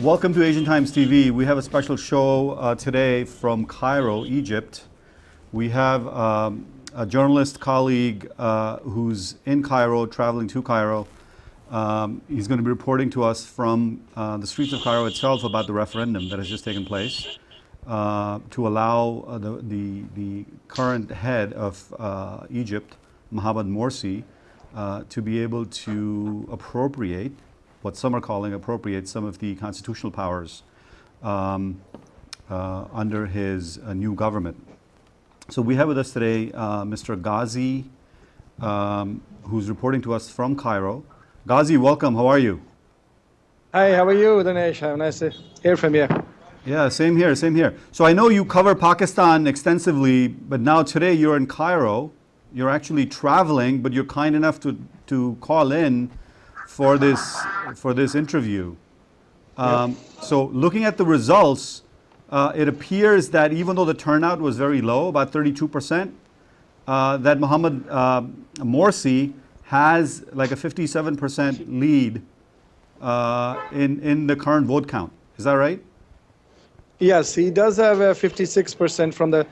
Welcome to Asian Times TV. We have a special show today from Cairo, Egypt. We have a journalist colleague who's in Cairo, traveling to Cairo. He's going to be reporting to us from the streets of Cairo itself about the referendum that has just taken place to allow the current head of Egypt, Mohamed Morsi, to be able to appropriate what some are calling appropriate some of the constitutional powers under his new government. So we have with us today Mr. Ghazi, who's reporting to us from Cairo. Ghazi, welcome. How are you? Hi, how are you, Dinesh? Nice to hear from you. Yeah, same here, same here. So I know you cover Pakistan extensively, but now today you're in Cairo. You're actually traveling, but you're kind enough to call in for this interview. So looking at the results, it appears that even though the turnout was very low, about 32%, that Mohamed Morsi has like a 57% lead in the current vote count. Is that right? Yes, he does have a 56% from their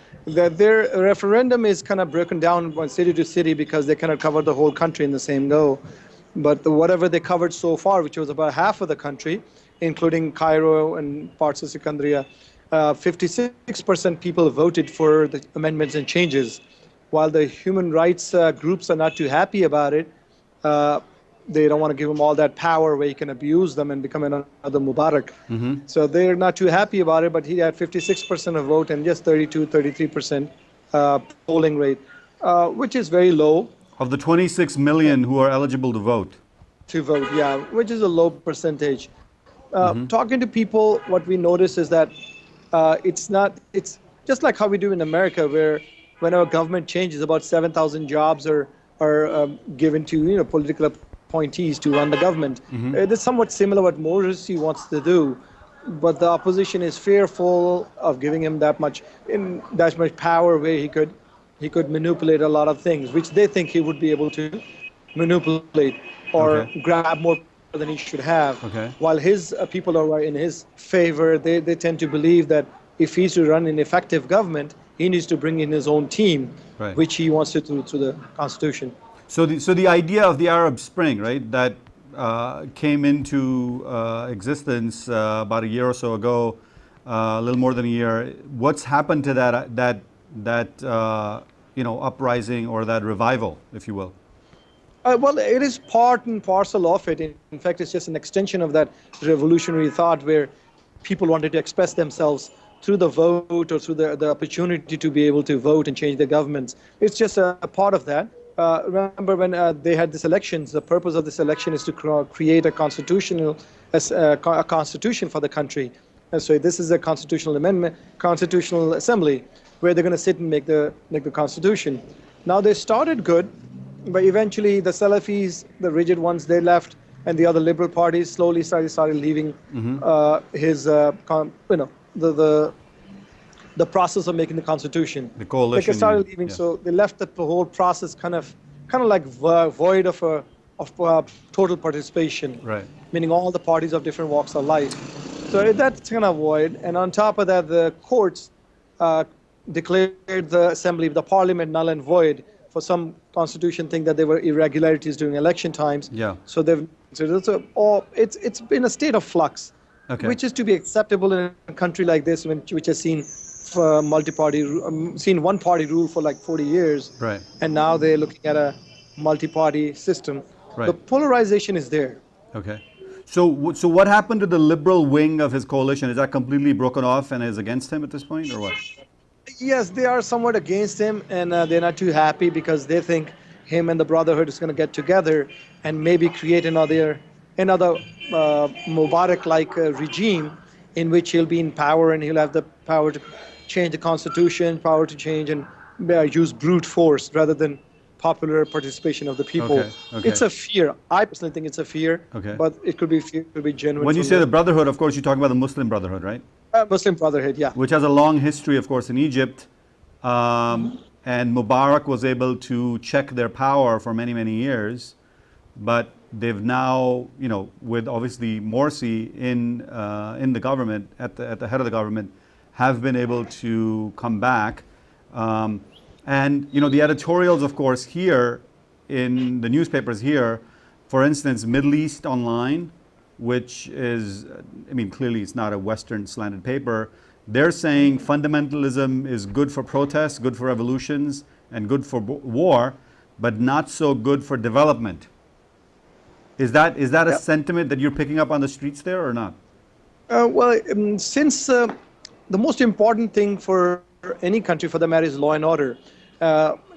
referendum is kind of broken down by city to city because they cannot cover the whole country in the same go. But whatever they covered so far, which was about half of the country, including Cairo and parts of Secondria, 56% people voted for the amendments and changes. While the human rights groups are not too happy about it, they don't want to give him all that power where he can abuse them and become another Mubarak. Mm-hmm. So they're not too happy about it, but he had 56% of vote and just 33% polling rate, which is very low. Of the 26 million who are eligible to vote. Yeah, which is a low percentage. Talking to people, what we notice is that it's just like how we do in America, where when our government changes, about 7,000 jobs are given to political appointees to run the government. It is somewhat similar what Morsi wants to do, but the opposition is fearful of giving him that much power where he could manipulate a lot of things, which they think he would be able to manipulate or grab more than he should have. Okay. While his people are in his favor, they tend to believe that if he's to run an effective government, he needs to bring in his own team, right, which he wants to do through the constitution. So the idea of the Arab Spring, right, that came into existence about a year or so ago, a little more than a year. What's happened to that uprising or that revival, if you will? Well, it is part and parcel of it. In fact, it's just an extension of that revolutionary thought where people wanted to express themselves through the vote or through the opportunity to be able to vote and change their governments. It's just a part of that. Remember when they had these elections, the purpose of this election is to create a constitution for the country. And so this is a constitutional amendment, constitutional assembly, where they're going to sit and make the constitution. Now they started good, but eventually the Salafis, the rigid ones, they left, and the other liberal parties slowly started leaving the process of making the constitution. The coalition. They started leaving, so they left the whole process kind of like void of total participation. Right. Meaning all the parties of different walks of life. So that's kind of void, and on top of that, the courts declared the assembly, the parliament, null and void for some constitution thing that there were irregularities during election times. Yeah. So it's been a state of flux, which is to be acceptable in a country like this, which has seen seen one party rule for like 40 years. Right. And now they're looking at a multi-party system. Right. The polarization is there. Okay. So what happened to the liberal wing of his coalition? Is that completely broken off and is against him at this point, or what? Yes, they are somewhat against him, and they're not too happy because they think him and the Brotherhood is going to get together and maybe create another Mubarak-like regime in which he'll be in power and he'll have the power to change the constitution, power to change and use brute force rather than popular participation of the people. Okay. It's a fear. I personally think it's a fear, but it could be fear, it could be genuine. When you say the Brotherhood, of course, you're talking about the Muslim Brotherhood, right? Muslim Brotherhood, yeah. Which has a long history, of course, in Egypt. And Mubarak was able to check their power for many, many years. But they've now, with obviously Morsi in the government, at the head of the government, have been able to come back. And the editorials, of course, here in the newspapers here, for instance, Middle East Online, which is, clearly it's not a Western slanted paper. They're saying fundamentalism is good for protests, good for revolutions, and good for war, but not so good for development. Is that a sentiment that you're picking up on the streets there or not? Since the most important thing for any country, for that matter, is law and order.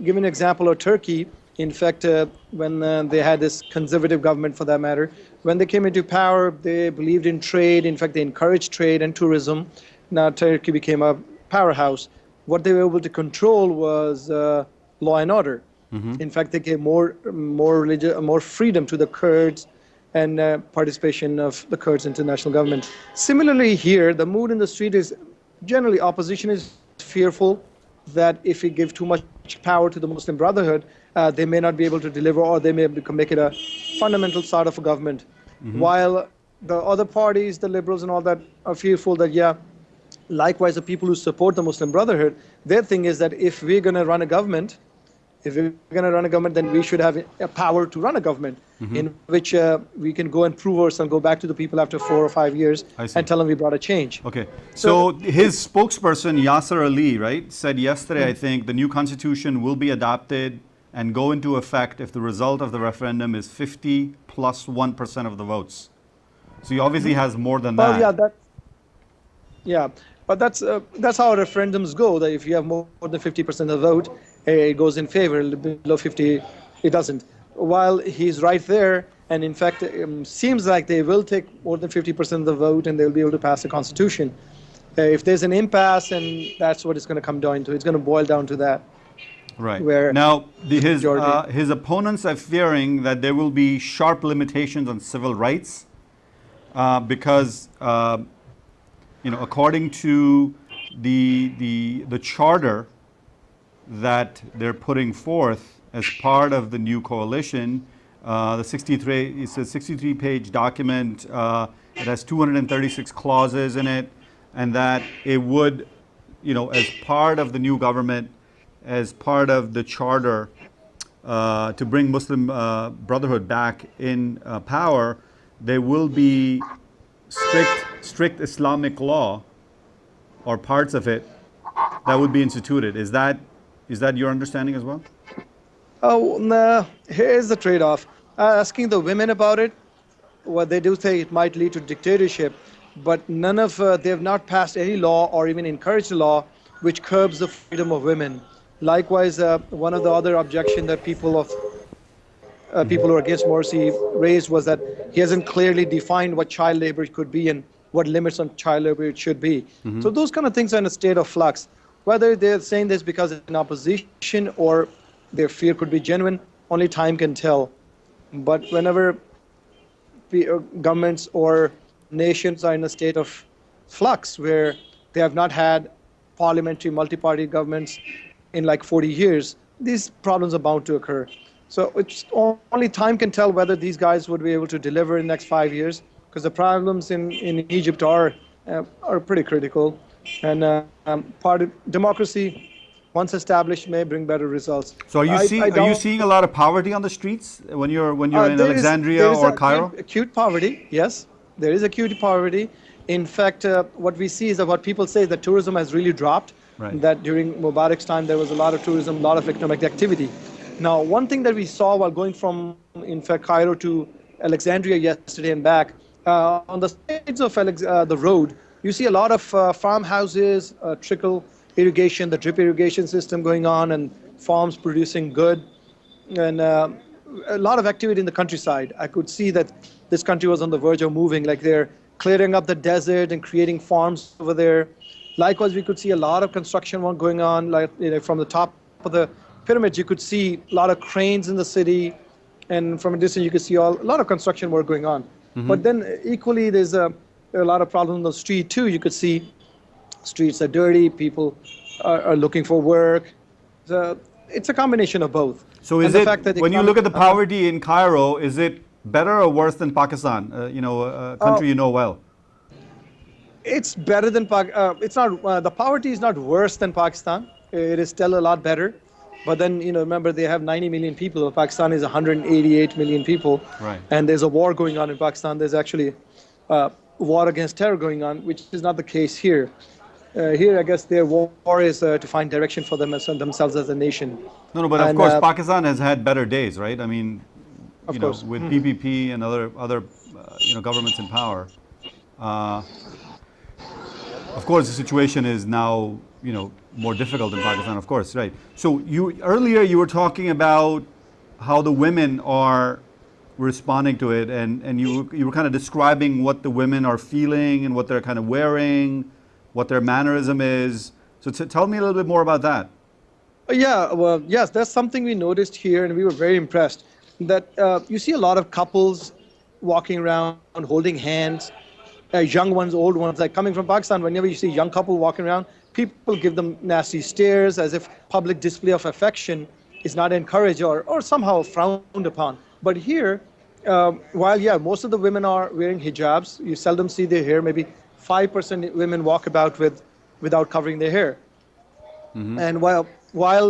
Give an example of Turkey. In fact, when they had this conservative government, for that matter, when they came into power, they believed in trade. In fact, they encouraged trade and tourism. Now Turkey became a powerhouse. What they were able to control was law and order. Mm-hmm. In fact, they gave more freedom to the Kurds and participation of the Kurds into national government. Similarly here, the mood in the street is generally opposition is fearful that if we give too much power to the Muslim Brotherhood, they may not be able to deliver, or they may make it a fundamental sort of a government. Mm-hmm. While the other parties, the liberals and all that, are fearful that, likewise the people who support the Muslim Brotherhood, their thing is that if we're going to run a government, then we should have a power to run a government, mm-hmm. in which we can go and prove ourselves, go back to the people after 4 or 5 years and tell them we brought a change. Okay. So his spokesperson, Yasser Ali, right, said yesterday, mm-hmm. I think, the new constitution will be adopted and go into effect if the result of the referendum is 50 plus 1% of the votes. So he obviously has more than that. But that's how referendums go. That if you have more than 50% of the vote, it goes in favor. Below 50, it doesn't. While he's right there, and in fact, it seems like they will take more than 50% of the vote, and they'll be able to pass the constitution. If there's an impasse, and that's what it's going to come down to. It's going to boil down to that. Right. Now, his opponents are fearing that there will be sharp limitations on civil rights because, according to the charter that they're putting forth as part of the new coalition, it's a 63-page document. It has 236 clauses in it, and that it would, as part of the new government, as part of the charter to bring Muslim Brotherhood back in power, there will be strict Islamic law or parts of it that would be instituted. Is that your understanding as well? Oh, no. Here's the trade-off. Asking the women about it, what they do say it might lead to dictatorship, but they have not passed any law or even encouraged a law which curbs the freedom of women. Likewise, one of the other objections that people who are against Morsi raised was that he hasn't clearly defined what child labor could be and what limits on child labor it should be. Mm-hmm. So those kind of things are in a state of flux. Whether they're saying this because it's in opposition or their fear could be genuine, only time can tell. But whenever governments or nations are in a state of flux where they have not had parliamentary multi-party governments in like 40 years, these problems are bound to occur. So it's only time can tell whether these guys would be able to deliver in the next 5 years, because the problems in Egypt are pretty critical. And democracy, once established, may bring better results. So are you seeing a lot of poverty on the streets when you're in Alexandria or Cairo? Acute poverty, yes. There is acute poverty. In fact, what we see is that what people say is that tourism has really dropped. Right. That during Mubarak's time, there was a lot of tourism, a lot of economic activity. Now, one thing that we saw while going from, in fact, Cairo to Alexandria yesterday and back, on the sides of the road, you see a lot of farmhouses, trickle irrigation, the drip irrigation system going on, and farms producing good, and a lot of activity in the countryside. I could see that this country was on the verge of moving, like they're clearing up the desert and creating farms over there. Likewise, we could see a lot of construction work going on, like from the top of the pyramids, you could see a lot of cranes in the city, and from a distance, you could see a lot of construction work going on. Mm-hmm. But then equally, there's a lot of problems on the street too. You could see streets are dirty, people are looking for work. So it's a combination of both. So is it, when you look at the poverty in Cairo, is it better or worse than Pakistan? A country you know well. It's better than it's not the poverty is not worse than Pakistan. It is still a lot better. But then, remember they have 90 million people. Pakistan is 188 million people. Right. And there's a war going on in Pakistan. There's actually war against terror going on, which is not the case here. Here, I guess their war is to find direction for themselves as a nation. No, but of course, Pakistan has had better days, right? I mean, of course. with PPP and other governments in power. Of course, the situation is now, more difficult in Pakistan, of course, right? So earlier you were talking about how the women are responding to it, and you were kind of describing what the women are feeling and what they're kind of wearing, what their mannerism is. So tell me a little bit more about that. Yeah, well, yes, that's something we noticed here, and we were very impressed. That you see a lot of couples walking around, holding hands, young ones, old ones. Like coming from Pakistan, whenever you see a young couple walking around, people give them nasty stares as if public display of affection is not encouraged or somehow frowned upon. But here, while most of the women are wearing hijabs, you seldom see their hair. Maybe 5% women walk about without covering their hair. Mm-hmm. And while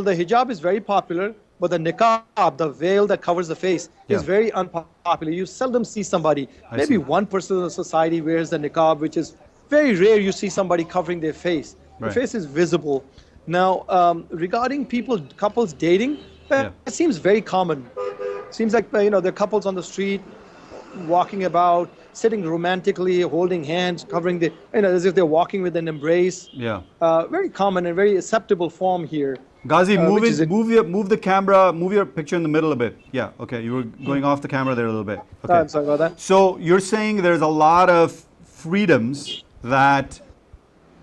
the hijab is very popular, but the niqab, the veil that covers the face, is very unpopular. You seldom see somebody, maybe 1% of the society wears the niqab, which is very rare you see somebody covering their face. Right. The face is visible. Now, regarding couples dating, it seems very common. Seems like, there are couples on the street walking about, sitting romantically, holding hands, covering as if they're walking with an embrace. Yeah. Very common and very acceptable form here. Ghazi, move the camera, move your picture in the middle a bit. Yeah, okay, you were going off the camera there a little bit. Okay. I'm sorry about that. So you're saying there's a lot of freedoms that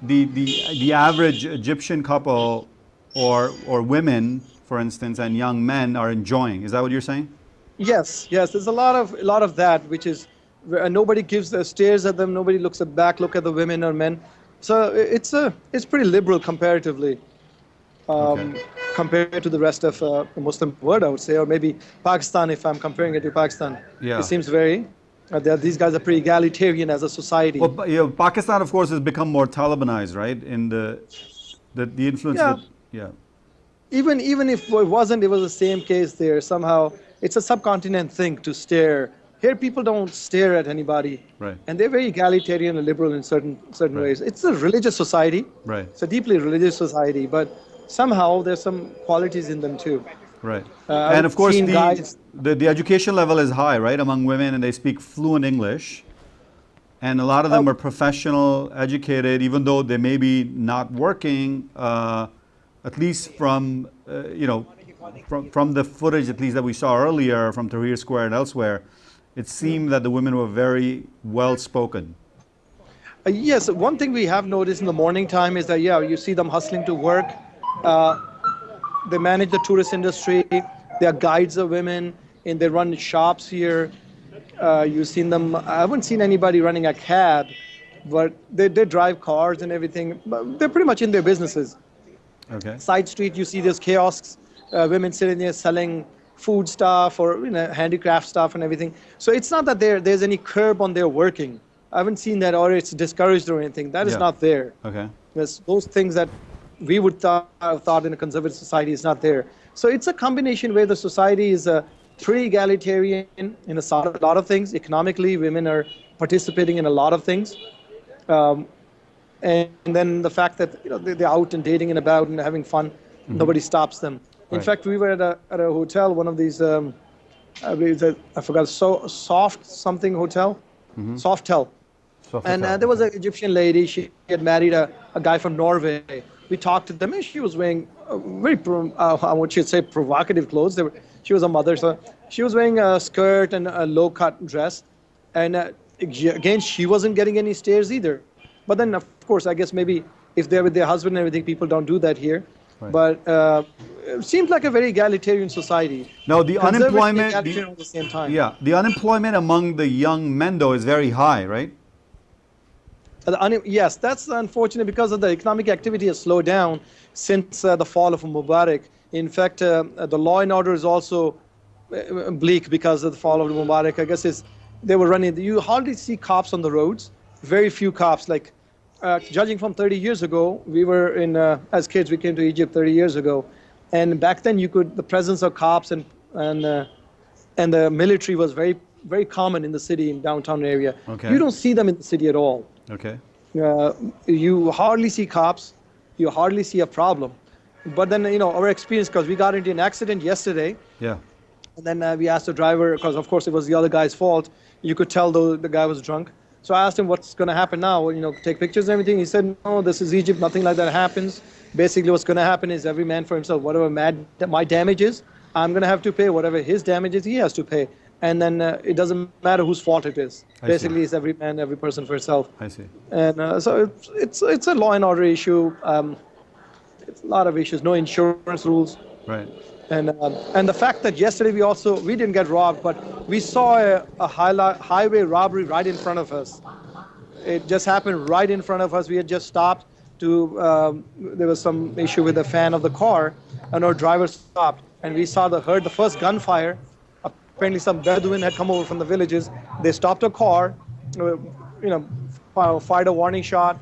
the average Egyptian couple or women, for instance, and young men are enjoying. Is that what you're saying? Yes. There's a lot of that, which is nobody stares at them. Nobody look at the women or men. So it's pretty liberal comparatively. Compared to the rest of the Muslim world, I would say, or maybe Pakistan, if I'm comparing it to Pakistan. Yeah. It seems very, these guys are pretty egalitarian as a society. Well, Pakistan, of course, has become more Talibanized, right? In the influence. Even if it wasn't, it was the same case there. Somehow, it's a subcontinent thing to stare. Here, people don't stare at anybody. Right. And they're very egalitarian and liberal in certain ways. It's a religious society. Right. It's a deeply religious society, but somehow there's some qualities in them too. Right. And of course, the education level is high, right, among women, and they speak fluent English. And a lot of them are professional, educated, even though they may be not working, at least from the footage, at least that we saw earlier from Tahrir Square and elsewhere, it seemed that the women were very well spoken. Yes, one thing we have noticed in the morning time is that, you see them hustling to work. They manage the tourist industry. They are guides of women, and they run shops here. You've seen them. I haven't seen anybody running a cab, but they drive cars and everything. They're pretty much in their businesses. Okay. Side street, you see there's kiosks, women sitting there selling food stuff or handicraft stuff and everything. So it's not that there's any curb on their working. I haven't seen that, or it's discouraged or anything. That is not there. Okay. There's those things that we would have thought in a conservative society is not there. So it's a combination where the society is pretty egalitarian in a lot of things. Economically, women are participating in a lot of things. And then the fact that they're out and dating and about and having fun, nobody stops them. In fact, we were at a hotel, one of these, I forgot, soft something hotel, Softel. And there was an Egyptian lady. She had married a guy from Norway. We talked to them, and she was wearing very, I would say, provocative clothes. She was a mother, so she was wearing a skirt and a low-cut dress. And again, she wasn't getting any stares either. But then, of course, I guess maybe if they're with their husband and everything, people don't do that here. Right. But it seems like a very egalitarian society. No, the unemployment. At the same time. Yeah, the unemployment among the young men, though, is very high, right? Yes, that's unfortunate because of the economic activity has slowed down since the fall of Mubarak. In fact, the law and order is also bleak because of the fall of Mubarak. I guess they were running. You hardly see cops on the roads. Very few cops. Like judging from 30 years ago, we were as kids. We came to Egypt 30 years ago, and back then the presence of cops and the military was very very common in the city, in downtown area. Okay. You don't see them in the city at all. Okay. You hardly see cops. You hardly see a problem. But then, our experience, because we got into an accident yesterday. Yeah. And then we asked the driver, because of course it was the other guy's fault. You could tell the guy was drunk. So I asked him what's going to happen now, take pictures and everything. He said, no, this is Egypt. Nothing like that happens. Basically what's going to happen is every man for himself. Whatever my damage is, I'm going to have to pay. Whatever his damage is, he has to pay. And then it doesn't matter whose fault it is. Basically, it's every man, every person for itself. I see. And so it's a law and order issue. It's a lot of issues. No insurance rules. Right. And the fact that yesterday we didn't get robbed, but we saw a highway robbery right in front of us. It just happened right in front of us. We had just stopped there was some issue with the fan of the car, and our driver stopped, and we heard the first gunfire. Apparently some Bedouin had come over from the villages. They stopped a car, fired a warning shot,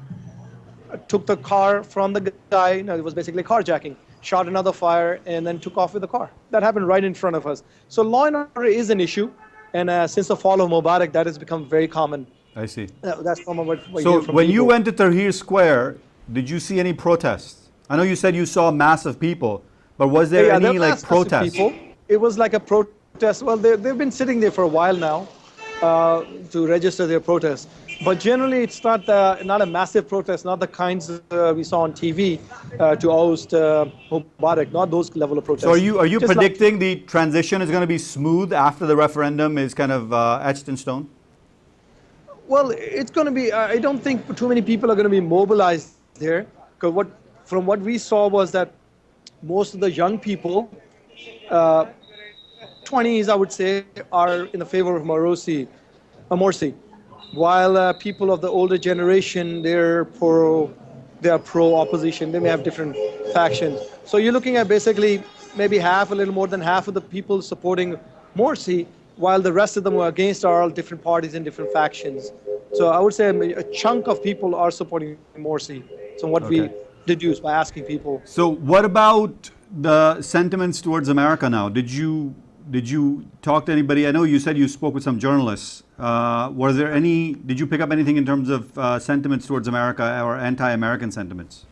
took the car from the guy. It was basically carjacking. Shot another fire and then took off with the car. That happened right in front of us. So law and order is an issue, and since the fall of Mubarak, that has become very common. I see. That's from what So when you went to Tahrir Square, did you see any protests? I know you said you saw massive people, but was there any protests? People. It was like a protest. Well, they've been sitting there for a while now to register their protests. But generally, it's not a massive protest, not the kinds we saw on TV to oust Mubarak, not those level of protests. So are you predicting the transition is going to be smooth after the referendum is kind of etched in stone? Well, it's going to be. I don't think too many people are going to be mobilized there, because from what we saw was that most of the young people, 20s, I would say, are in the favor of Morsi, while people of the older generation, they're pro-opposition. They may have different factions. So you're looking at basically maybe a little more than half of the people supporting Morsi, while the rest of them who are against are all different parties and different factions. So I would say a chunk of people are supporting Morsi. So what we deduce by asking people. So what about the sentiments towards America now? Did you talk to anybody? I know you said you spoke with some journalists. Did you pick up anything in terms of sentiments towards America or anti-American sentiments?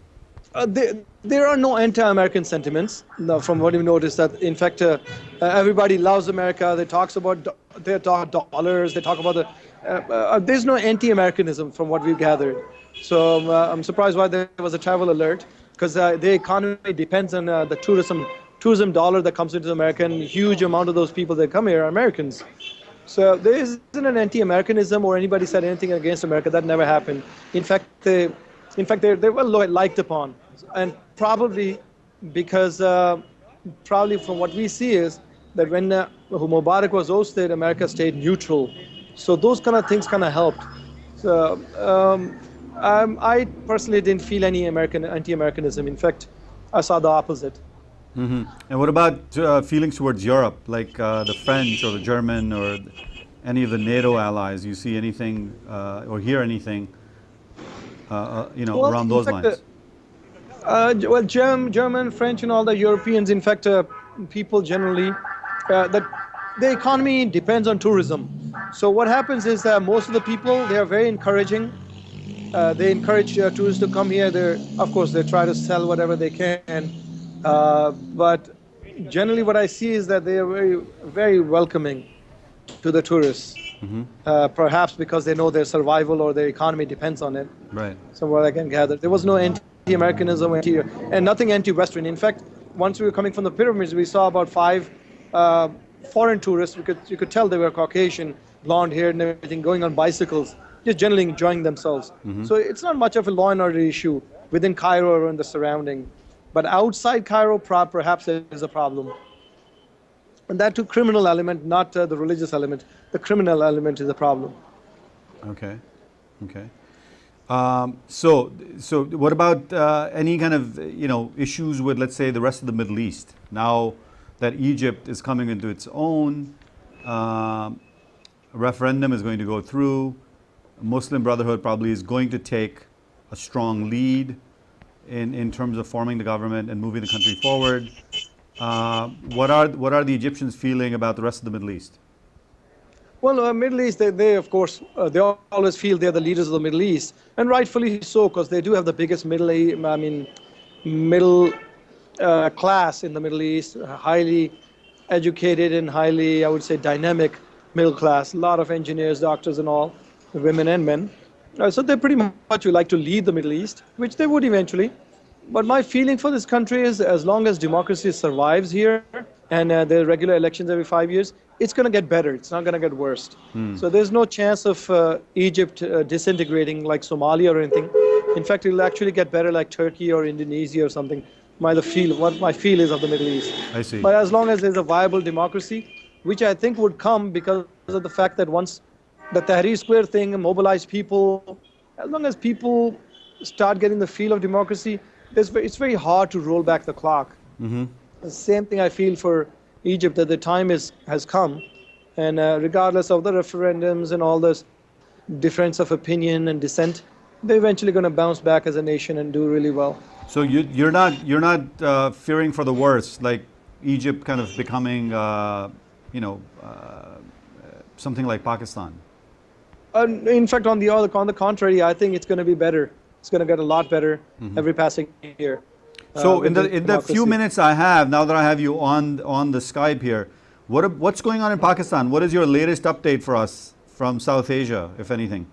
There are no anti-American sentiments. No, from what we noticed, that in fact everybody loves America. They talk about dollars. They talk about there's no anti-Americanism from what we've gathered. So I'm surprised why there was a travel alert, because the economy depends on the tourism dollar that comes into America, and a huge amount of those people that come here are Americans. So there isn't an anti-Americanism or anybody said anything against America. That never happened. In fact, they were liked upon, and probably because from what we see is that when Mubarak was ousted, America stayed neutral. So those kind of things kind of helped. So I personally didn't feel any anti-Americanism. In fact, I saw the opposite. Mm-hmm. And what about feelings towards Europe, like the French or the German or any of the NATO allies? You see anything or hear anything, around those lines? German, French, and all the Europeans, in fact, people generally, that the economy depends on tourism. So what happens is that most of the people, they are very encouraging. They encourage tourists to come here. Of course, they try to sell whatever they can. But generally what I see is that they are very, very welcoming to the tourists. Mm-hmm. Perhaps because they know their survival or their economy depends on it. Right. So what I can gather, there was no anti-Americanism and nothing anti-Western. In fact, once we were coming from the pyramids, we saw about 5 foreign tourists. You could tell they were Caucasian, blonde hair and everything, going on bicycles, just generally enjoying themselves. Mm-hmm. So it's not much of a law and order issue within Cairo or in the surrounding. But outside Cairo, perhaps there is a problem. And that too, criminal element, not the religious element. The criminal element is a problem. Okay. So what about any kind of issues with, let's say, the rest of the Middle East? Now, that Egypt is coming into its own. A referendum is going to go through. Muslim Brotherhood probably is going to take a strong lead in terms of forming the government and moving the country forward. What are the Egyptians feeling about the rest of the Middle East? Well, Middle East, they of course, they always feel they're the leaders of the Middle East, and rightfully so, because they do have the biggest middle class in the Middle East, highly educated and highly, I would say, dynamic middle class. A lot of engineers, doctors, and all, women and men. So they pretty much would like to lead the Middle East, which they would eventually. But my feeling for this country is, as long as democracy survives here and there are regular elections every 5 years, it's going to get better. It's not going to get worse. So there's no chance of Egypt disintegrating like Somalia or anything. In fact, it'll actually get better like Turkey or Indonesia or something. What my feel is of the Middle East. I see. But as long as there's a viable democracy, which I think would come because of the fact that once the Tahrir Square thing mobilized people, as long as people start getting the feel of democracy, it's very hard to roll back the clock. The same thing I feel for Egypt, that the time has come, and regardless of the referendums and all this difference of opinion and dissent, they're eventually going to bounce back as a nation and do really well. So you're not fearing for the worst, like Egypt kind of becoming something like Pakistan. In fact, on the contrary, I think it's going to be better. It's going to get a lot better every passing year. So in the few minutes I have, now that I have you on the Skype here, what's going on in Pakistan? What is your latest update for us from South Asia, if anything?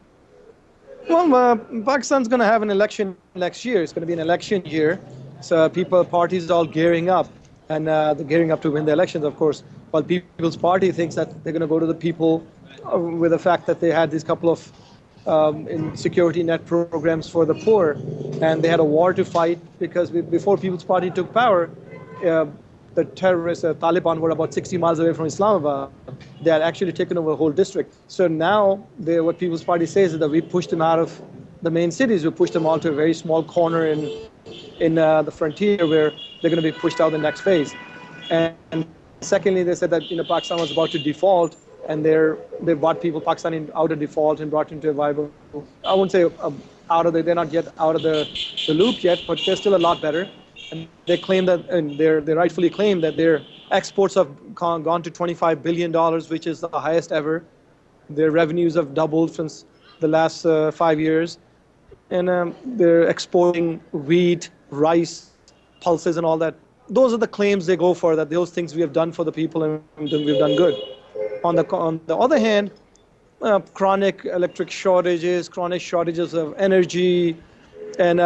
Well, Pakistan's going to have an election next year. It's going to be an election year. So parties are all gearing up, and they're gearing up to win the elections, of course. While People's Party thinks that they're going to go to the people with the fact that they had these couple of security net programs for the poor, and they had a war to fight because before People's Party took power, the terrorists, Taliban, were about 60 miles away from Islamabad. They had actually taken over a whole district. So now what People's Party says is that we pushed them out of the main cities. We pushed them all to a very small corner in the frontier where they're going to be pushed out the next phase. And secondly, they said that Pakistan was about to default, and they brought Pakistan out of default and brought into a viable, I won't say they're not yet out of the loop yet, but they're still a lot better. And they claim that, and they rightfully claim that their exports have gone to $25 billion, which is the highest ever. Their revenues have doubled since the last 5 years. And they're exporting wheat, rice, pulses and all that. Those are the claims they go for, that those things we have done for the people and we've done good. On the other hand, chronic electric shortages, chronic shortages of energy, and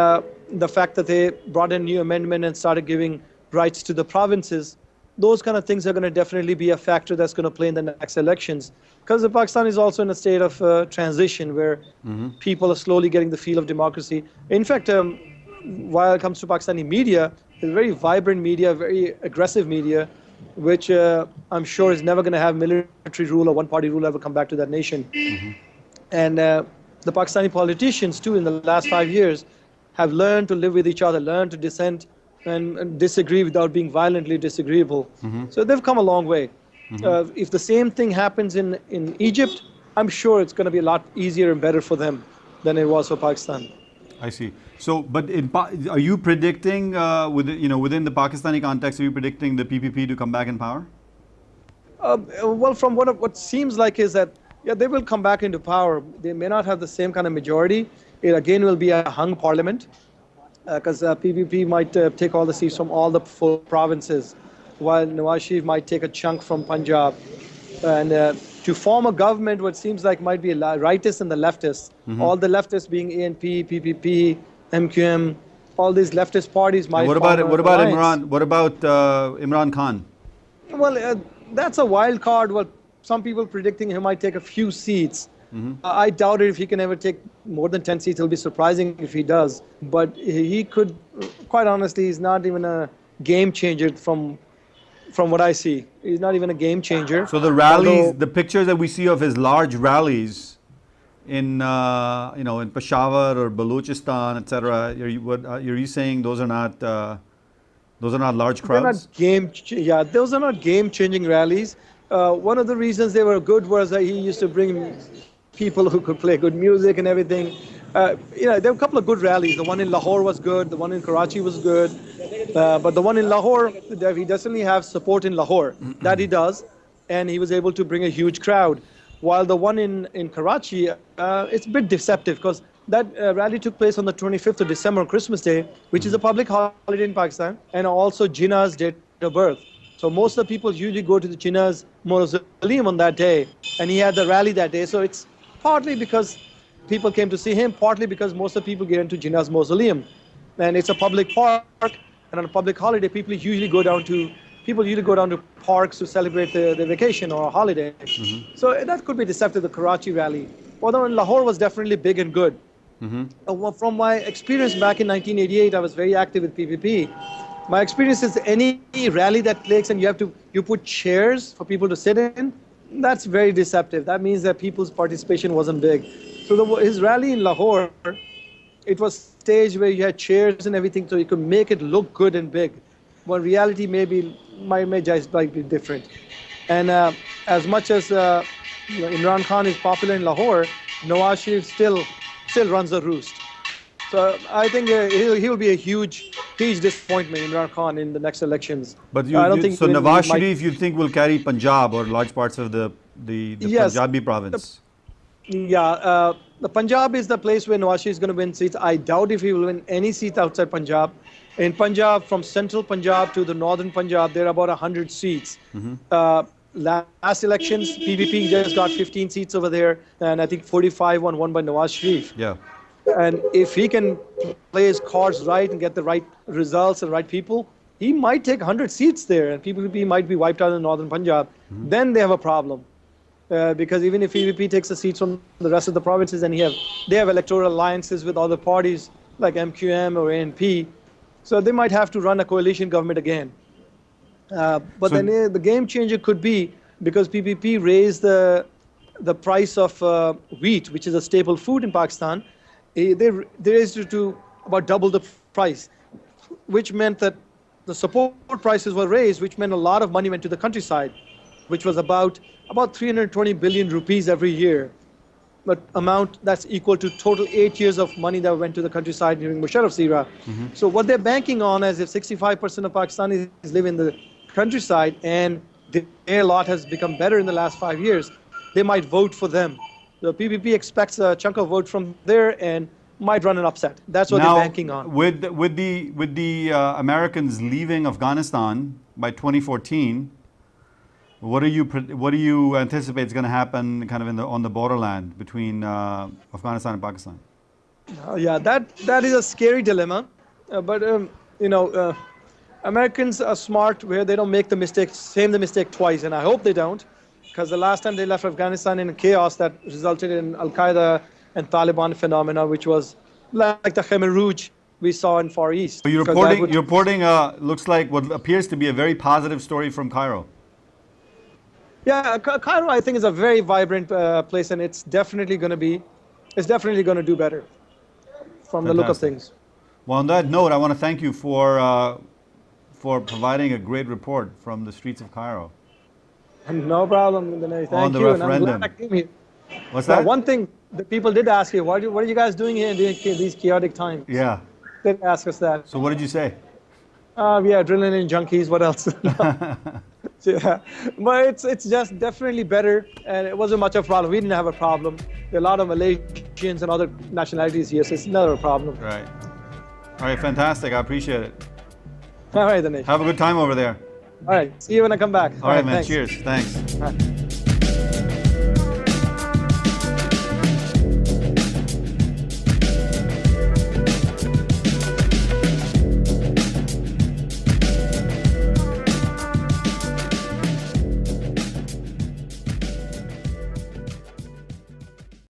the fact that they brought in a new amendment and started giving rights to the provinces, those kind of things are going to definitely be a factor that's going to play in the next elections. Because Pakistan is also in a state of transition where people are slowly getting the feel of democracy. In fact, while it comes to Pakistani media, it's very vibrant media, very aggressive media, which I'm sure is never going to have military rule or one-party rule ever come back to that nation. And the Pakistani politicians, too, in the last 5 years, have learned to live with each other, learned to dissent and disagree without being violently disagreeable. So they've come a long way. If the same thing happens in Egypt, I'm sure it's going to be a lot easier and better for them than it was for Pakistan. I see. So, but are you predicting, within the Pakistani context, are you predicting the PPP to come back in power? Well, from what seems like is that, yeah, they will come back into power. They may not have the same kind of majority. It again will be a hung parliament, because PPP might take all the seats from all the full provinces, while Nawaz Sharif might take a chunk from Punjab. And to form a government, what seems like might be rightists and the leftists, all the leftists being ANP, PPP, MQM, all these leftist parties might. What about Imran? What about Imran Khan? Well, that's a wild card. Well, some people predicting he might take a few seats. I doubt it if he can ever take more than 10 seats. It'll be surprising if he does. But he could, quite honestly, he's not even a game changer from what I see. He's not even a game changer. So the rallies, the pictures that we see of his large rallies in in Peshawar or Balochistan, etc. Are you saying those are not Those are not large They're not crowds? yeah, those are not game-changing rallies. One of the reasons they were good was that he used to bring people who could play good music and everything. There were a couple of good rallies. The one in Lahore was good. The one in Karachi was good. But the one in Lahore, he definitely have support in Lahore. That he does. And he was able to bring a huge crowd. While the one in Karachi, it's a bit deceptive because that rally took place on the 25th of December, on Christmas Day, which is a public holiday in Pakistan, and also Jinnah's date of birth. So most of the people usually go to the Jinnah's mausoleum on that day, and he had the rally that day. So it's partly because people came to see him, partly because most of the people get into Jinnah's mausoleum. And it's a public park, and on a public holiday, people usually go down to parks to celebrate their vacation or a holiday. So that could be deceptive, the Karachi rally. Although in Lahore was definitely big and good. From my experience back in 1988, I was very active with PPP. My experience is any rally that takes and you put chairs for people to sit in, that's very deceptive. That means that people's participation wasn't big. So his rally in Lahore, it was staged where you had chairs and everything, so you could make it look good and big. When reality may just be different. And as much as Imran Khan is popular in Lahore, Nawaz Sharif still runs the roost. So I think he'll be a huge disappointment, Imran Khan, in the next elections. But I don't think so Nawaz Sharif, you think will carry Punjab or large parts of the Yes. Punjabi province? The Punjab is the place where Nawaz Sharif is going to win seats. I doubt if he will win any seats outside Punjab. In Punjab, from central Punjab to the northern Punjab, there are about 100 seats. Last elections, PPP just got 15 seats over there, and I think 45 won by Nawaz Sharif. Yeah. And if he can play his cards right and get the right results and right people, he might take 100 seats there, and PPP might be wiped out in northern Punjab. Then they have a problem. Because even if PPP takes the seats from the rest of the provinces, and they have electoral alliances with other parties like MQM or ANP, so they might have to run a coalition government again. But then the game changer could be because PPP raised the price of wheat, which is a staple food in Pakistan. They raised it to about double the price, which meant that the support prices were raised, which meant a lot of money went to the countryside, which was about 320 billion rupees every year. But amount that's equal to total 8 years of money that went to the countryside during Musharraf's era. So what they're banking on is if 65% of Pakistanis live in the countryside and their lot has become better in the last 5 years, they might vote for them. The PPP expects a chunk of vote from there and might run an upset. That's what they're banking on. With the Americans leaving Afghanistan by 2014, what do you anticipate is going to happen kind of on the borderland between Afghanistan and Pakistan? That is a scary dilemma. But Americans are smart where they don't make the mistake twice, and I hope they don't, because the last time they left Afghanistan in chaos that resulted in Al-Qaeda and Taliban phenomena, which was like the Khmer Rouge we saw in Far East. So you're reporting looks like what appears to be a very positive story from Cairo. Yeah, Cairo, I think, is a very vibrant place, and it's definitely going to do better from the look of things. Well, on that note, I want to thank you for providing a great report from the streets of Cairo. No problem, Dinesh. On the referendum. I'm glad I came here. What's that? One thing that people did ask you, what are you guys doing here in these chaotic times? Yeah. They did ask us that. So what did you say? We are adrenaline junkies. What else? Yeah. But it's just definitely better, and it wasn't much of a problem. We didn't have a problem. There are a lot of Malaysians and other nationalities here, so it's never a problem. Right. All right, fantastic. I appreciate it. All right, Dinesh. Have a good time over there. All right. See you when I come back. All right, man. Thanks. Cheers. Thanks. All right.